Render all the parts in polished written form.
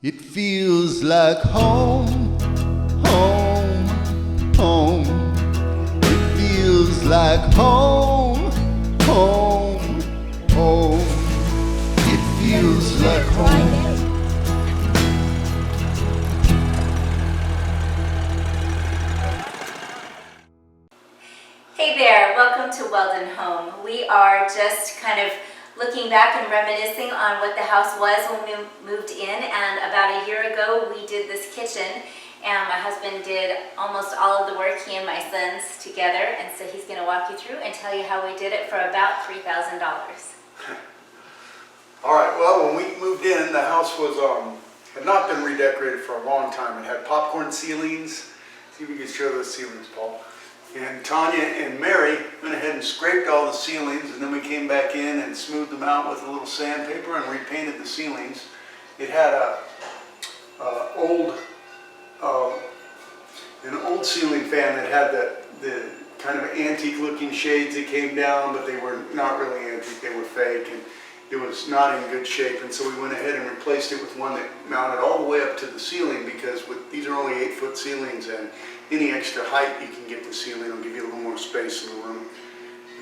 It feels like home, home, home. It feels like home, home, home. It feels like home. Hey there, welcome to Weldon Home. We are just kind of looking back and reminiscing on what the house was when we moved in, and about a year ago we did this kitchen, and my husband did almost all of the work, he and my sons together, and so he's going to walk you through and tell you how we did it for about $3,000. All right, well, when we moved in, the house was had not been redecorated for a long time. It had popcorn ceilings. See if you can show those ceilings, Paul. And Tanya and Mary went ahead and scraped all the ceilings, and then we came back in and smoothed them out with a little sandpaper and repainted the ceilings. It had an old ceiling fan that had the kind of antique looking shades that came down, but they were not really antique, they were fake, and it was not in good shape. And so we went ahead and replaced it with one that mounted all the way up to the ceiling, because these are only 8-foot ceilings, and any extra height you can get the ceiling will give you a little more space in the room.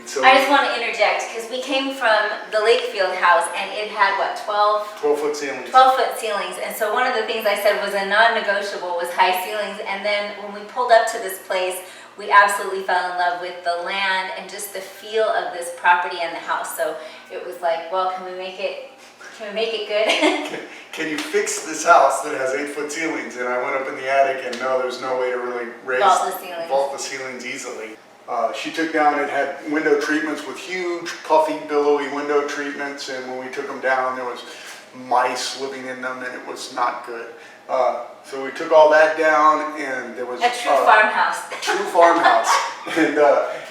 And so I just want to interject because we came from the Lakefield house and it had what, 12-foot ceilings. 12-foot ceilings, and so one of the things I said was a non-negotiable was high ceilings, and then when we pulled up to this place, we absolutely fell in love with the land and just the feel of this property and the house. So it was like, well, can we make it good? Can you fix this house that has 8-foot ceilings? And I went up in the attic, and no, there's no way to really vault the ceilings easily. She took down, it had window treatments with huge, puffy, billowy window treatments, and when we took them down, there was mice living in them, and it was not good. So we took all that down, and there was a true farmhouse. A true farmhouse, and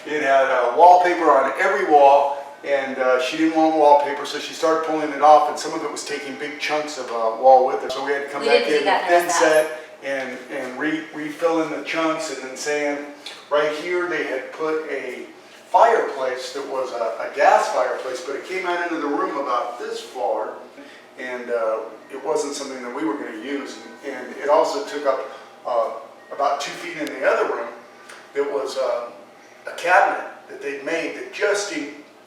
it had wallpaper on every wall. And she didn't want wallpaper, so she started pulling it off, and some of it was taking big chunks of wall with her. So we had to come back in and thin set and refill in the chunks, and then sand. Right here they had put a fireplace that was a gas fireplace, but it came out into the room about this far, and it wasn't something that we were going to use. And it also took up about 2 feet in the other room. There was a cabinet that they'd made that just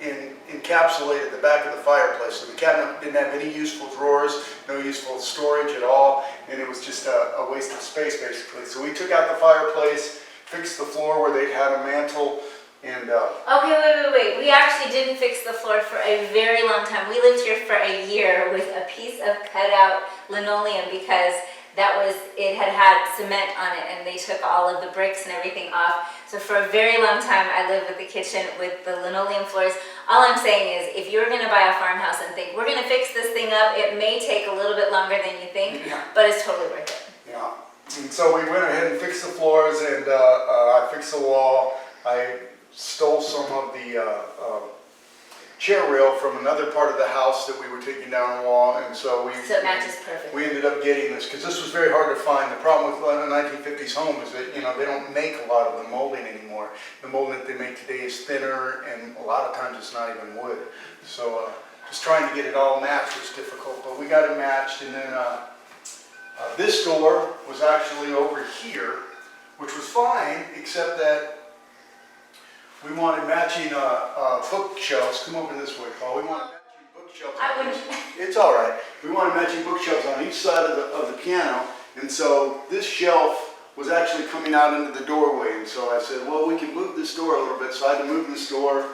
encapsulated the back of the fireplace. So the cabinet didn't have any useful drawers, no useful storage at all, and it was just a waste of space basically. So we took out the fireplace, fixed the floor where they'd had a mantle, and Okay, wait. We actually didn't fix the floor for a very long time. We lived here for a year with a piece of cutout linoleum because it had cement on it, and they took all of the bricks and everything off. So for a very long time I lived with the kitchen with the linoleum floors. All I'm saying is, if you're going to buy a farmhouse and think, we're going to fix this thing up, it may take a little bit longer than you think, but it's totally worth it. Yeah. And so we went ahead and fixed the floors, and I fixed the wall. I stole some of the chair rail from another part of the house that we were taking down the wall, and so it matches perfect. We ended up getting this because this was very hard to find. The problem with a 1950s home is that they don't make a lot of the molding anymore. The molding that they make today is thinner, and a lot of times it's not even wood. So just trying to get it all matched was difficult, but we got it matched. And then this door was actually over here, which was fine, except that we wanted matching bookshelves. Come over this way, Paul. We wanted matching bookshelves. I wouldn't. It's all right. We wanted matching bookshelves on each side of the piano, and so this shelf was actually coming out into the doorway. And so I said, well, we can move this door a little bit. So I had to move this door,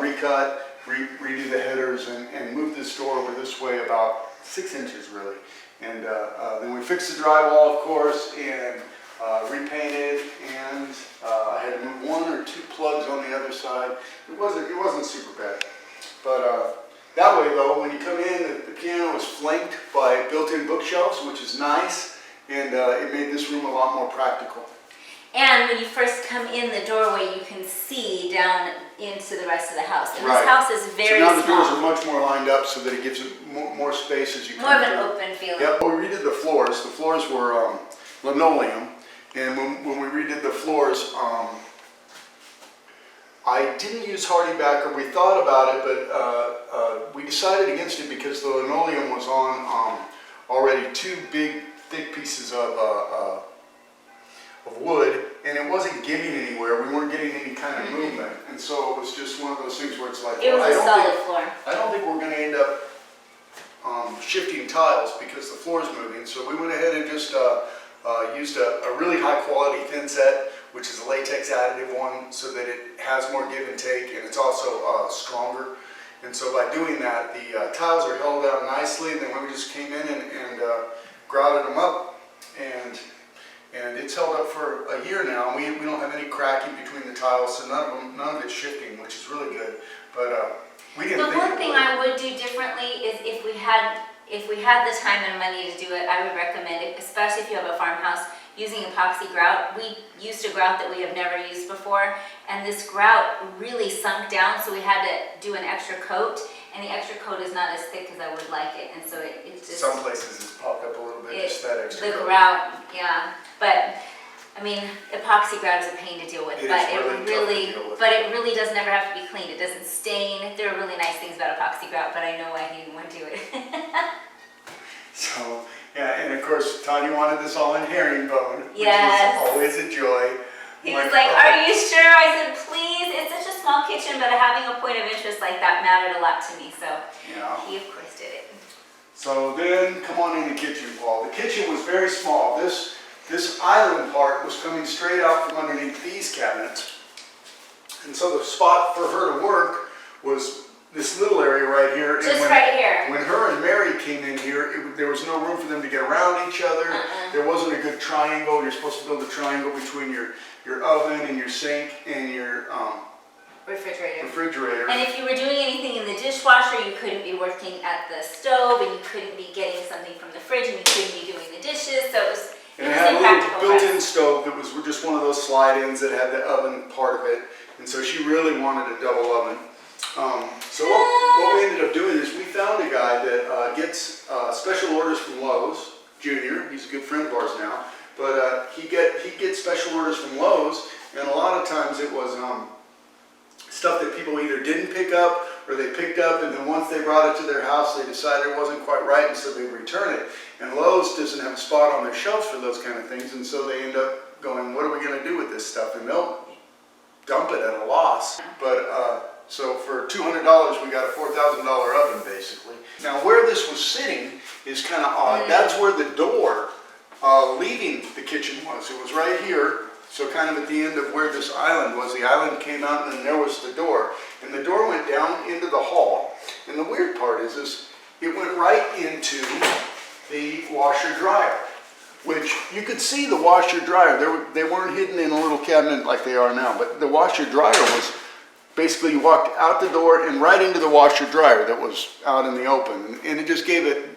recut, redo the headers, and move this door over this way about 6 inches, really. And then we fixed the drywall, of course, and repainted, and I had to move 1 or 2 plugs on the other side. It wasn't super bad, but that way though, when you come in, the piano is flanked by built-in bookshelves, which is nice, and it made this room a lot more practical. And when you first come in the doorway, you can see down into the rest of the house. And Right. This house is very small. So now the small. doors are much more lined up so that it gives it more space as you come More of an through. open feeling. Yep. We redid the floors. The floors were linoleum, and when we redid the floors, I didn't use hardy backer. We thought about it, but we decided against it because the linoleum was on already 2 big, thick pieces of wood, and it wasn't getting anywhere. We weren't getting any kind of movement, and so it was just one of those things where it's like, It was a solid floor. I don't think we're going to end up shifting tiles because the floor is moving. So we went ahead and just used a really high quality thin set, which is a latex additive one, so that it has more give and take, and it's also stronger. And so by doing that, the tiles are held down nicely, and then we just came in and grouted them up, and it's held up for a year now. We don't have any cracking between the tiles, so none of it's shifting, which is really good. But we didn't think The one thing I would do differently is if we had the time and money to do it, I would recommend it, especially if you have a farmhouse, using epoxy grout. We used a grout that we have never used before, and this grout really sunk down, so we had to do an extra coat, and the extra coat is not as thick as I would like it, and so it just... Some places it's popped up a little bit, just that extra The coat. grout, yeah, but I mean, epoxy grout is a pain to deal with, It but is really tough to deal with. but it really does never have to be cleaned. It doesn't stain. There are really nice things about epoxy grout, but I know why he didn't want to do it. So, yeah, and of course, Tanya wanted this all in herringbone, which Yes. is always a joy. He was like, "Are you sure?" I said, "Please." It's such a small kitchen, but having a point of interest like that mattered a lot to me, so Yeah. he of course did it. So then, come on in the kitchen, Paul. The kitchen was very small. This island part was coming straight out from underneath these cabinets. And so the spot for her to work was this little area right here. And Just right here. When her and Mary came in here, there was no room for them to get around each other. There wasn't a good triangle. You're supposed to build a triangle between your oven and your sink and your refrigerator. And if you were doing anything in the dishwasher, you couldn't be working at the stove, and you couldn't be getting something from the fridge, and you couldn't be doing the dishes, so it was And it had a little impractical for us. built-in stove that was just one of those slide-ins that had the oven part of it. And so she really wanted a double oven. So what we ended up doing is we found a guy that gets special orders from Lowe's, Junior. He's a good friend of ours now. But he gets special orders from Lowe's, and a lot of times it was stuff that people either didn't pick up or they picked up, and then once they brought it to their house, they decided it wasn't quite right, and so they return it. And Lowe's doesn't have a spot on their shelves for those kind of things, and so they end up going, what are we going to do with this stuff? And they'll dump it at a loss. But so for $200, we got a $4,000 oven, basically. Now, where this was sitting is kind of odd. That's where the door leaving the kitchen was. It was right here. So kind of at the end of where this island was, the island came out and then there was the door. And the door went down into the hall. And the weird part is it went right into the washer dryer, which you could see the washer dryer. They weren't hidden in a little cabinet like they are now, but the washer dryer was basically, you walked out the door and right into the washer dryer that was out in the open. And it just gave it,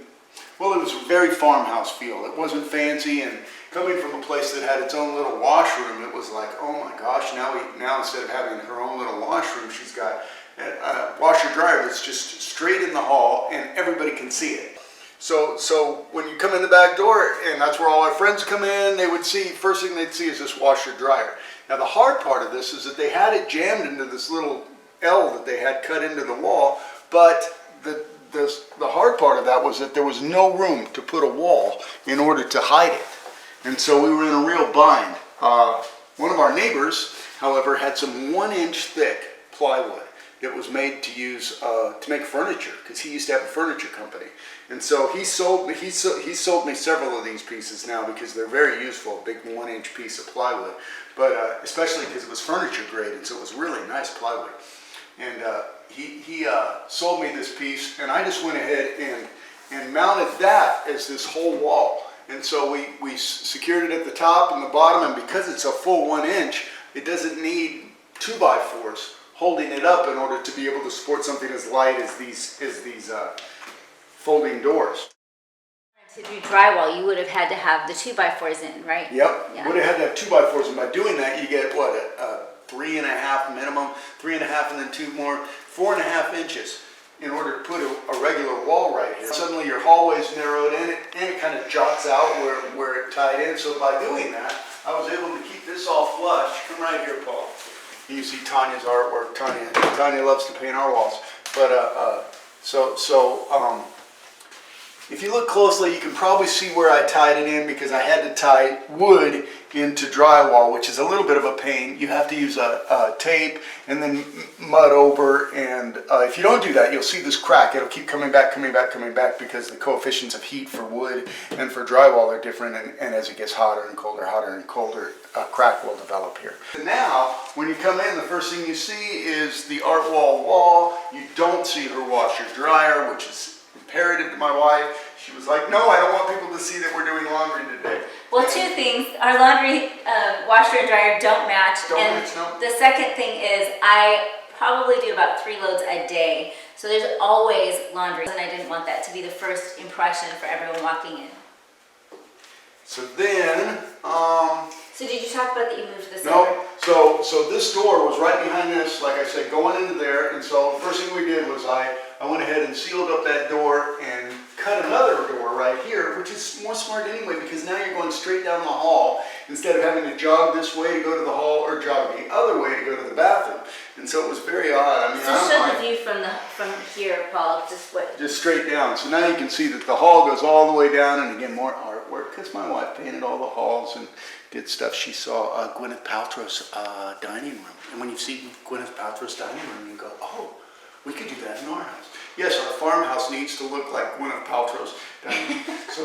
well, it was a very farmhouse feel. It wasn't fancy, and coming from a place that had its own little washroom, it was like, oh my gosh, now instead of having her own little washroom, she's got a washer dryer that's just straight in the hall and everybody can see it. So when you come in the back door, and that's where all our friends come in, they would see, first thing they'd see is this washer dryer. Now the hard part of this is that they had it jammed into this little L that they had cut into the wall, but the hard part of that was that there was no room to put a wall in order to hide it. And so we were in a real bind. One of our neighbors, however, had some 1-inch thick plywood that was made to use to make furniture, because he used to have a furniture company. And so he sold me several of these pieces now because they're very useful, a big 1-inch piece of plywood. But especially because it was furniture grade, and so it was really nice plywood. And he sold me this piece, and I just went ahead and mounted that as this whole wall. And so we secured it at the top and the bottom, and because it's a full 1-inch, it doesn't need 2x4s holding it up in order to be able to support something as light as these folding doors. To do drywall, you would have had to have the 2x4s in, right? Yep, Yeah. would have had to have 2x4s, and by doing that, you get what, a 3.5 minimum, 3.5 and then 2 more, 4.5 inches in order to put a regular wall right here. Suddenly your hallway's narrowed and it kind of jots out where it tied in. So by doing that, I was able to keep this all flush. Come right here, Paul. You see Tanya's artwork. Tanya loves to paint our walls. But if you look closely, you can probably see where I tied it in because I had to tie wood into drywall, which is a little bit of a pain. You have to use a tape and then mud over, and if you don't do that, you'll see this crack. It'll keep coming back because the coefficients of heat for wood and for drywall are different, and as it gets hotter and colder, a crack will develop here. And now, when you come in, the first thing you see is the art wall. You don't see her washer dryer, which is imperative to my wife. She was like, no, I don't want people to see that we're doing laundry today. Well, two things. Our laundry washer and dryer don't match. No. The second thing is I probably do about 3 loads a day. So there's always laundry. And I didn't want that to be the first impression for everyone walking in. So then, So did you talk about that you moved this no, over? so this door was right behind this, like I said, going into there, and so the first thing we did was I went ahead and sealed up that door and cut another door right here, which is more smart anyway, because now you're going straight down the hall instead of having to jog this way to go to the hall or jog the other way to go to the bathroom. And so it was very odd. I mean, So show the view from here, Paul, just straight down. So now you can see that the hall goes all the way down, and again, more artwork, because my wife painted all the halls and did stuff. She saw Gwyneth Paltrow's dining room. And when you see Gwyneth Paltrow's dining room, you go, oh, we could do that in our house. Yes, our farmhouse needs to look like Gwyneth Paltrow's dining room. So,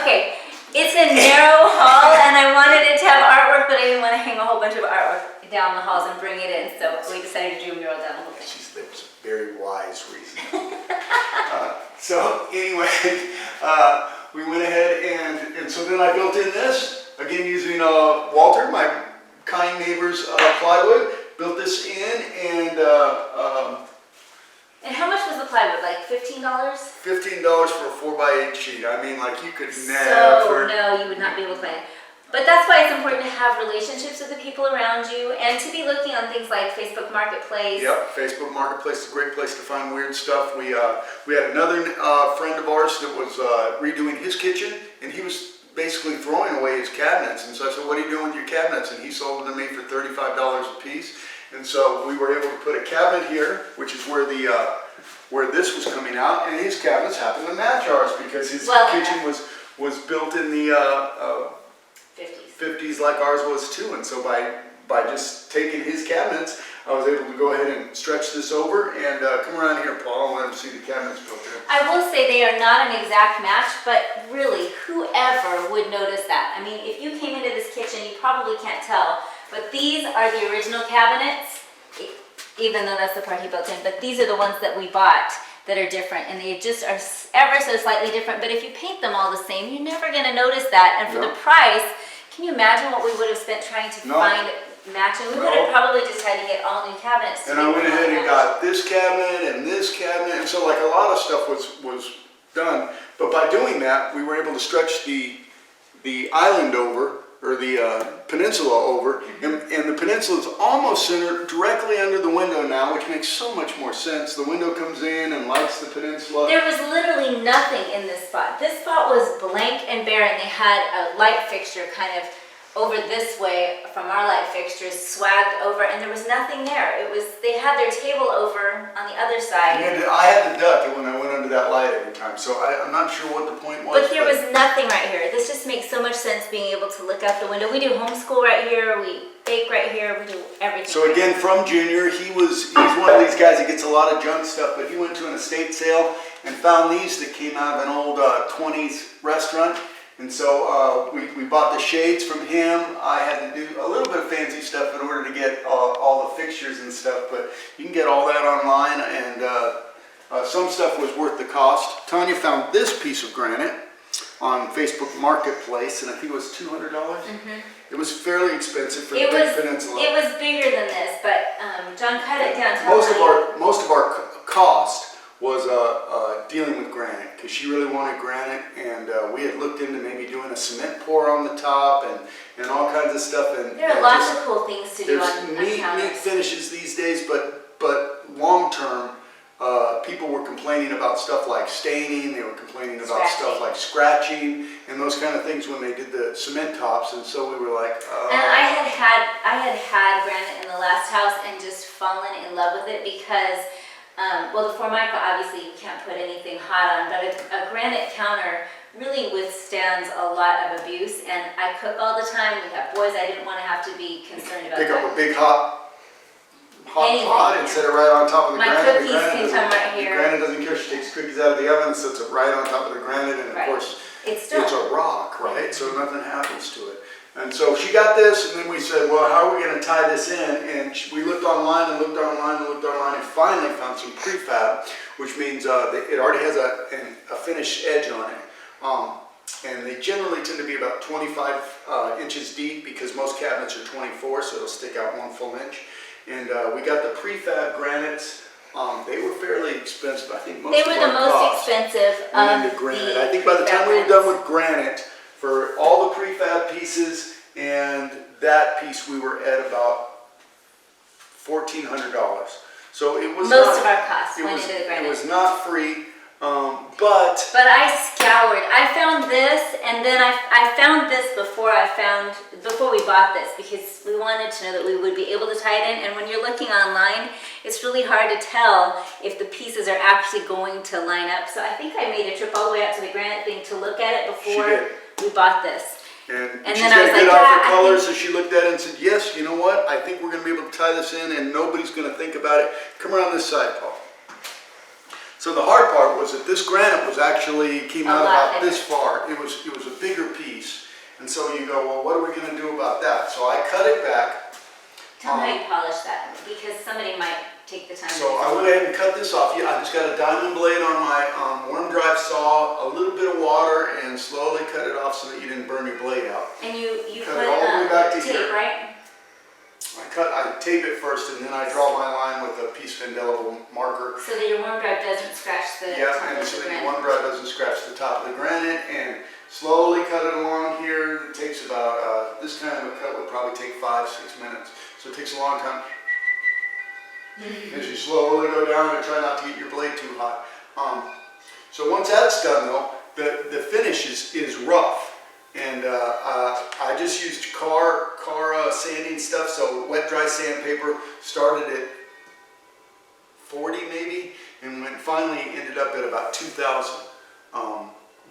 Okay, it's a narrow hall, and I wanted it to have artwork, but I didn't want to hang a whole bunch of artwork down the halls and bring it in, so we decided to do a mural down the whole thing. that was a very wise reason. So anyway, we went ahead and so then I built in this, again using Walter, my kind neighbor's plywood, built this in, and how much was the plywood, like $15? $15 for a 4x8 sheet. I mean, like, you could So, never. no, you would not be able to find it. But that's why it's important to have relationships with the people around you and to be looking on things like Facebook Marketplace. Yep, Facebook Marketplace is a great place to find weird stuff. We had another friend of ours that was redoing his kitchen, and he was basically throwing away his cabinets. And so I said, what are you doing with your cabinets? And he sold them to me for $35 a piece. And so we were able to put a cabinet here, which is where where this was coming out, and his cabinets happened to match ours because his kitchen was built in the 50s like ours was too. And so by just taking his cabinets, I was able to go ahead and stretch this over and come around here, Paul, and let him see the cabinets built in. I will say they are not an exact match, but really, whoever would notice that? I mean, if you came into this kitchen, you probably can't tell, but these are the original cabinets, even though that's the part he built in, but these are the ones that we bought that are different, and they just are ever so slightly different. But if you paint them all the same, you're never going to notice that. And for the price, can you imagine what we would have spent trying to find matching? We would have probably just had to get all new cabinets. And I went ahead and got this cabinet and this cabinet, and so like a lot of stuff was done. But by doing that, we were able to stretch the island over, or the peninsula over, and the peninsula is almost centered directly under the window now, which makes so much more sense. The window comes in and lights the peninsula. There was literally nothing in this spot. This spot was blank and bare, and they had a light fixture kind of over this way from our light fixtures, swagged over, and there was nothing there. They had their table over on the other side. And I had to duck it when I went under that light every time, so I'm not sure what the point was. But there was nothing right here. This just makes so much sense, being able to look out the window. We do homeschool right here, we bake right here, we do everything. So again, from Junior, he's one of these guys that gets a lot of junk stuff, but he went to an estate sale and found these that came out of an old 20s restaurant. And so we bought the shades from him. I had to do a little bit of fancy stuff in order to get all the fixtures and stuff, but you can get all that online, and some stuff was worth the cost. Tanya found this piece of granite on Facebook Marketplace, and I think it was $200. It was fairly expensive for the big peninsula. It was bigger than this, but John cut it down. Most of our cost was dealing with granite, because she really wanted granite, and we had looked into maybe doing a cement pour on the top and all kinds of stuff. And there are lots of cool things to do on neat finishes these days, but long term, people were complaining about stuff like staining. They were complaining about stuff like scratching and those kind of things when they did the cement tops. And so we were like, and I had had granite in the last house and just fallen in love with it because Well, the Formica, obviously you can't put anything hot on, but a granite counter really withstands a lot of abuse, and I cook all the time. We have boys. I didn't want to have to be concerned about Pick that. up a big hot Anything, pot and set it right on top of the My granite. cookies can come right here. The granite doesn't care. She takes cookies out of the oven and sets it right on top of the granite, and of Right. course It's still. it's a rock, right? So nothing happens to it. And so she got this, and then we said, well, how are we going to tie this in? And we looked online and looked online and looked online, and finally found some prefab, which means it already has a finished edge on it. And they generally tend to be about 25 inches deep, because most cabinets are 24, so it'll stick out 1 full inch. And we got the prefab granites. They were fairly expensive. I think most They of were our the most costs expensive went of into granite. the I think by the time we were prefab done ones. with granite, for all the prefab pieces and that piece, we were at about $1,400. So it was Most not, of our costs it went was, into the it granite. was not free, but But I scoured. I found this, and then I found this before we bought this, because we wanted to know that we would be able to tie it in. And when you're looking online, it's really hard to tell if the pieces are actually going to line up. So I think I made a trip all the way out to the granite thing to look at it before did. we bought this. And And she's then I got was a good like, eye yeah, for I colors, think- so she looked at it and said, yes, you know what? I think we're going to be able to tie this in, and nobody's going to think about it. Come around this side, Paul. So the hard part was that this granite was actually came A out lot about bigger. this far. It was a bigger piece, and so you go, well, what are we going to do about that? So I cut it back. Tell me how you polish that, because somebody might take the time. to So do I that. went ahead and cut this off. Yeah, I just got a diamond blade on my worm drive saw, a little bit of water, and slowly cut it off so that you didn't burn your blade out. And you Cut put it all the way back to tape, here. right? I tape it first, and then I draw my line with a piece of indelible marker. So that your worm drive doesn't scratch the Yeah, top and of so the that granite. your one drive doesn't scratch the top of the granite, and slowly cut it along here. It takes about, this kind of a cut would probably take 5-6 minutes. So it takes a long time. As you slowly go down and try not to get your blade too hot. So once that's done though, the finish is rough. And I just used car sanding stuff, so wet dry sandpaper. Started at 40 maybe, and finally ended up at about 2,000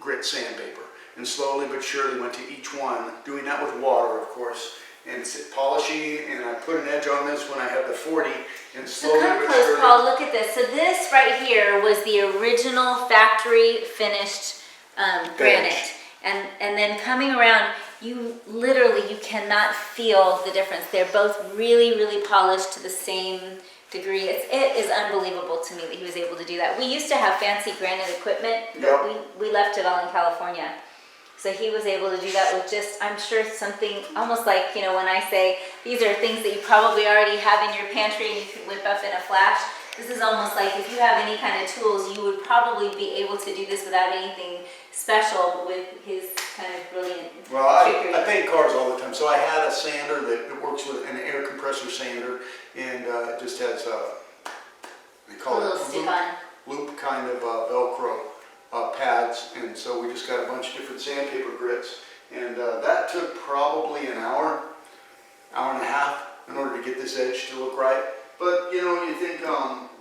grit sandpaper. And slowly but surely went to each one, doing that with water, of course, and polishing. And I put an edge on this when I had the 40, and So slowly come but close, surely. Paul, look at this. So this right here was the original factory finished granite. And then coming around, you cannot feel the difference. They're both really, really polished to the same degree. It is unbelievable to me that he was able to do that. We used to have fancy granite equipment, but Yep. we left it all in California. So he was able to do that with just, I'm sure, something almost like, you know, when I say these are things that you probably already have in your pantry and you can whip up in a flash. This is almost like if you have any kind of tools, you would probably be able to do this without anything special with his kind of brilliant Well, trickery. I paint cars all the time, so I had a sander that works with an air compressor sander, and it just has they A call little it stick-on. loop kind of Velcro pads, and so we just got a bunch of different sandpaper grits, and that took probably an hour and a half in order to get this edge to look right. But you know, you think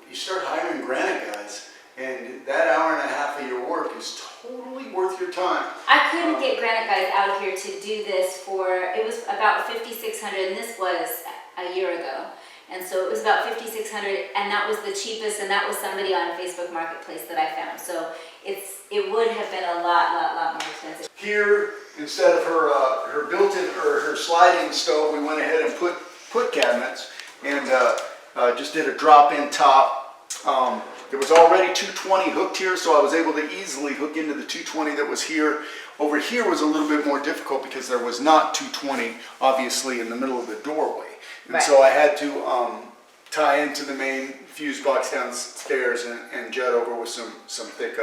you start hiring granite guys, and that hour and a half of your work is totally worth your time. I couldn't get granite guys out here to do this for, it was about $5,600, and this was a year ago. And so it was about $5,600, and that was the cheapest, and that was somebody on Facebook Marketplace that I found. So it would have been a lot more expensive. Here, instead of her built-in or her sliding stove, we went ahead and put cabinets, and just did a drop-in top. There was already 220 hooked here, so I was able to easily hook into the 220 that was here. Over here was a little bit more difficult because there was not 220, obviously, in the middle of the doorway. And Right. so I had to tie into the main fuse box downstairs and jet over with some thick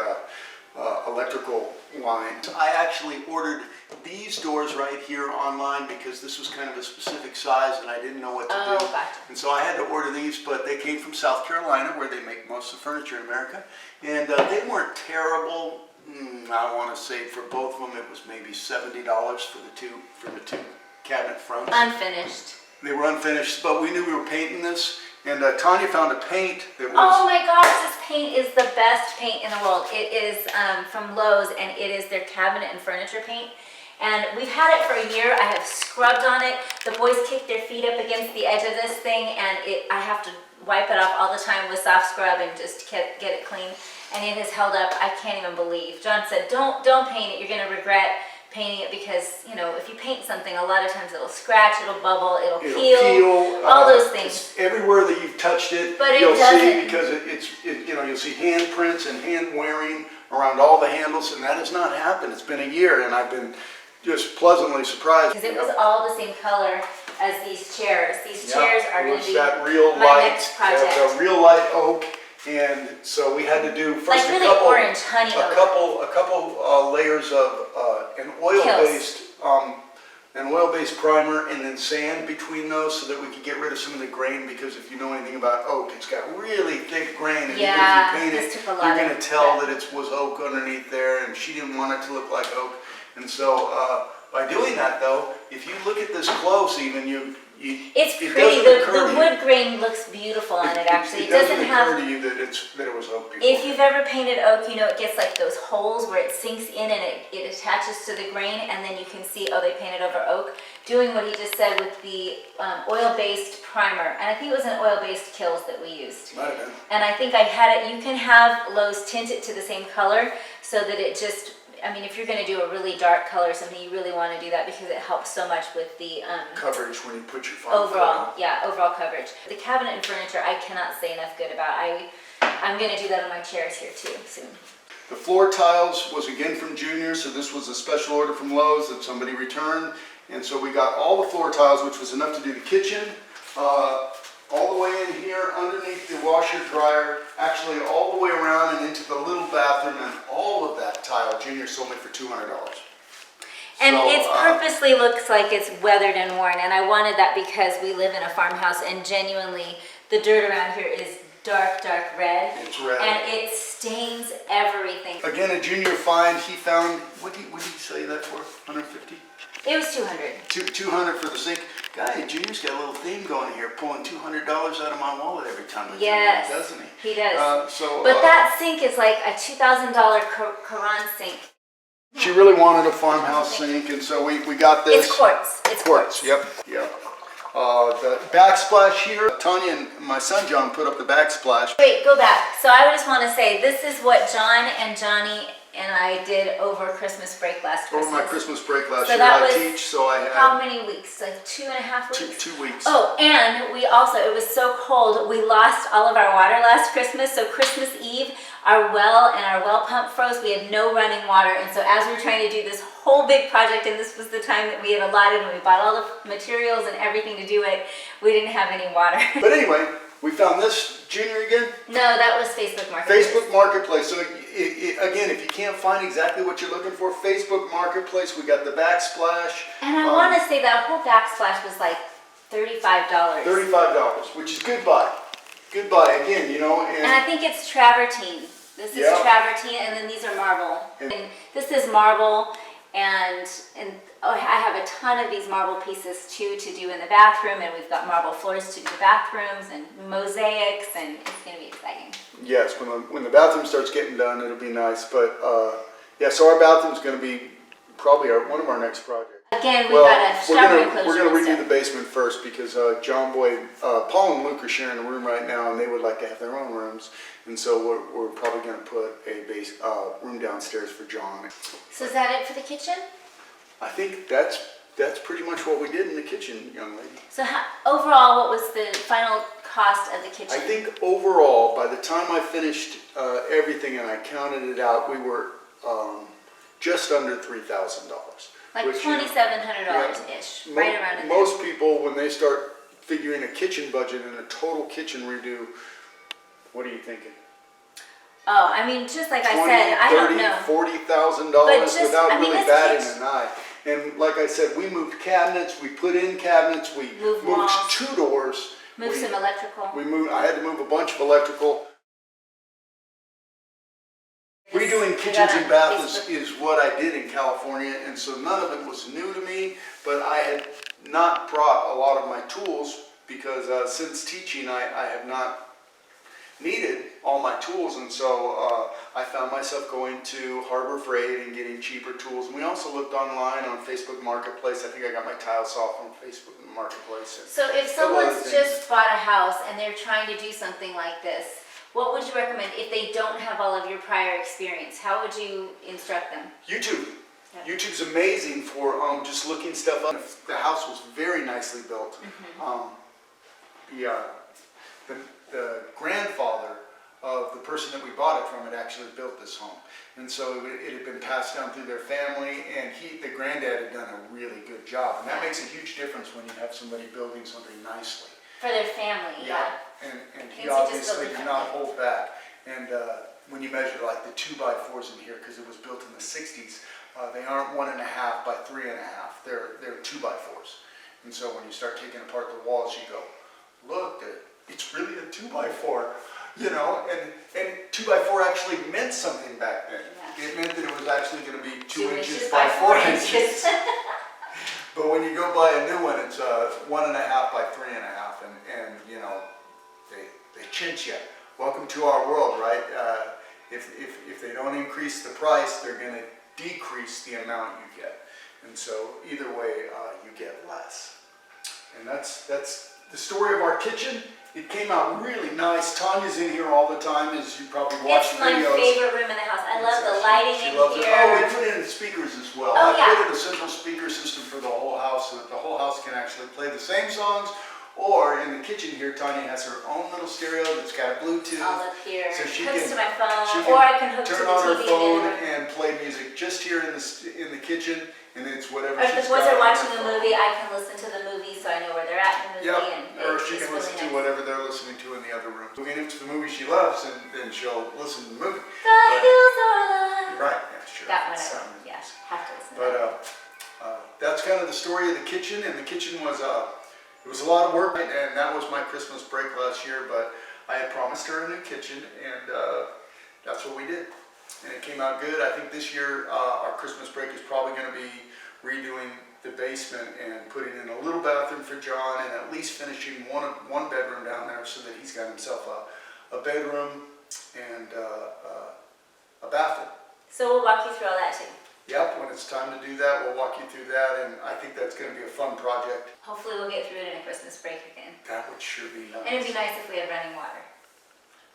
electrical line. I actually ordered these doors right here online because this was kind of a specific size and I didn't know what to Oh, do. gotcha. And so I had to order these, but they came from South Carolina, where they make most of the furniture in America. And they weren't terrible. I want to say for both of them it was maybe $70 for the two cabinet fronts. Unfinished. They were unfinished, but we knew we were painting this, and Tanya found a paint that was... Oh my gosh, this paint is the best paint in the world. It is from Lowe's, and it is their cabinet and furniture paint. And we've had it for a year. I have scrubbed on it. The boys kick their feet up against the edge of this thing, and I have to wipe it off all the time with soft scrub and just get it clean. And it has held up. I can't even believe. John said, don't paint it. You're going to regret painting it because, you know, if you paint something, a lot of times it'll scratch, it'll bubble, it'll peel, all those things. Everywhere that you've touched it, but you'll see, because you know, you'll see handprints and hand wearing around all the handles, and that has not happened. It's been a year, and I've been just pleasantly surprised. Because it was all the same color as these chairs. These chairs are going to be that real my light, next project. The real light oak. And so we had to do first like really orange honey oak. a couple layers of an oil-based primer, and then sand between those so that we could get rid of some of the grain. Because if you know anything about oak, it's got really thick grain, and yeah, even if you paint it, you're going to tell that it was oak underneath there. And she didn't want it to look like oak. And so by doing that, though, if you look at this close, even it's pretty. The wood grain looks beautiful on it. Actually, it doesn't occur to you that it was oak before. If you've ever painted oak, you know it gets like those holes where it sinks in and it attaches to the grain, and then you can see, oh, they painted over oak. Doing what he just said with the oil-based primer, and I think it was an oil-based Kills that we used. Might have been. And I think I had it. You can have Lowe's tint it to the same color so that it just. I mean, if you're going to do a really dark color or something, you really want to do that because it helps so much with the coverage when you put your final overall, overall coverage. The cabinet and furniture, I cannot say enough good about. I'm going to do that on my chairs here too soon. The floor tiles was again from Junior, so this was a special order from Lowe's that somebody returned, and so we got all the floor tiles, which was enough to do the kitchen. All the way in here, underneath the washer dryer, actually all the way around and into the little bathroom, and all of that tile, Junior sold me for $200. And it purposely looks like it's weathered and worn, and I wanted that because we live in a farmhouse, and genuinely, the dirt around here is dark red. It's red. And it stains everything. Again, a Junior find, he found, what did he say that for, 150? It was 200. 200 for the sink. Guy, Junior's got a little theme going here, pulling $200 out of my wallet every time. Yes, doesn't he? He does. But that sink is like a $2,000 Quran sink. She really wanted a farmhouse sink, and so we got this. It's quartz. It's quartz. Yep. The backsplash here, Tanya and my son John put up the backsplash. Wait, go back. So I just want to say, this is what John and Johnny and I did over Christmas break last Christmas. Over my Christmas break last year. I teach, so I had... How many weeks? Like 2.5 weeks? 2 weeks. Oh, and we also, it was so cold, we lost all of our water last Christmas. So Christmas Eve, our well and our well pump froze. We had no running water. And so as we were trying to do this whole big project, and this was the time that we had allotted when we bought all the materials and everything to do it, we didn't have any water. But anyway, we found this, Junior, again? No, that was Facebook Marketplace. Facebook Marketplace. So again, if you can't find exactly what you're looking for, Facebook Marketplace, we got the backsplash. And I want to say that whole backsplash was like $35. $35, which is good buy. Good buy, again, you know. And I think it's travertine. This is travertine, and then these are marble. And this is marble, and I have a ton of these marble pieces too to do in the bathroom, and we've got marble floors to do the bathrooms and mosaics, and it's going to be exciting. Yes, when the bathroom starts getting done, it'll be nice. But yeah, so our bathroom's going to be probably one of our next projects. Again, we've got a shower enclosure. We're going to redo the basement first because John Boyd, Paul and Luke are sharing a room right now, and they would like to have their own rooms. And so we're probably going to put a room downstairs for John. So is that it for the kitchen? I think that's pretty much what we did in the kitchen, young lady. So overall, what was the final cost of the kitchen? I think overall, by the time I finished everything and I counted it out, we were just under $3,000. Like $2,700-ish, right around in there. Most people, when they start figuring a kitchen budget and a total kitchen redo, what are you thinking? Oh, I mean, just like I said, I don't know. $40,000 without really batting an eye. And like I said, we moved cabinets, we put in cabinets, we moved walls, 2 doors. Moved some electrical. I had to move a bunch of electrical. Redoing kitchens and baths is what I did in California, and so none of it was new to me, but I had not brought a lot of my tools because since teaching I have not needed all my tools, and so I found myself going to Harbor Freight and getting cheaper tools. And we also looked online on Facebook Marketplace. I think I got my tile saw from Facebook Marketplace. So if someone's just bought a house and they're trying to do something like this, what would you recommend if they don't have all of your prior experience? How would you instruct them? YouTube. Yeah. YouTube's amazing for just looking stuff up. The house was very nicely built. The grandfather of the person that we bought it from had actually built this home, and so it had been passed down through their family, and the granddad had done a really good job, and that makes a huge difference when you have somebody building something nicely. For their family, yeah. And he And so just obviously building did not hold back, and when you measure like the 2x4s in here, because it was built in the 60s, they aren't 1.5 by 3.5, they're 2x4s, and so when you start taking apart the walls, you go, look, it's really a 2x4, you know, and 2x4 actually meant something back then. Yeah. It meant that it was actually going to be 2 inches by by 4 inches. But when you go buy a new one, it's 1.5 by 3.5, and you know, they chint you. Welcome to our world, right? If they don't increase the price, they're going to decrease the amount you get, and so either way, you get less. And that's the story of our kitchen. It came out really nice. Tanya's in here all the time, as you probably watch It's videos. my favorite room in the house. I love the lighting She in loves it. here. Oh, we put in speakers as well. Oh, I yeah. put in a central speaker system for the whole house so that the whole house can actually play the same songs. Or in the kitchen here, Tanya has her own little stereo that's got Bluetooth. All up here. So she Hooks can- to my She phone, or I can hook to turn the on her TV phone in the room. and play music just here in the kitchen, and then it's whatever Or if the she's boys got are on watching her the phone. movie, I can listen to the movie so I know where they're at in the movie. Yep, And or she it's can really listen to nice. whatever they're listening to in the other room. I mean, if it's the movie she loves, then she'll listen to the movie. The hills are alive. Right, yeah, sure. That one, It's, yeah, have to listen to But that. that's kind of the story of the kitchen, and the kitchen was it was a lot of work, and that was my Christmas break last year. But I had promised her a new kitchen, and that's what we did, and it came out good. I think this year our Christmas break is probably going to be redoing the basement and putting in a little bathroom for John, and at least finishing one bedroom down there so that he's got himself a bedroom and a bathroom. So we'll walk you through all that too. Yep, when it's time to do that, we'll walk you through that, and I think that's going to be a fun project. Hopefully we'll get through it in a Christmas break again. That would sure be nice. And it'd be nice if we had running water.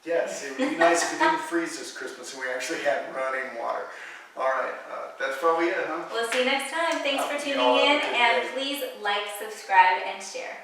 Yes, it would be nice if it didn't freeze this Christmas and we actually had running water. All right, that's probably it, huh? We'll see you next time. Thanks for tuning Y'all have a in, good and day. please like, subscribe, and share.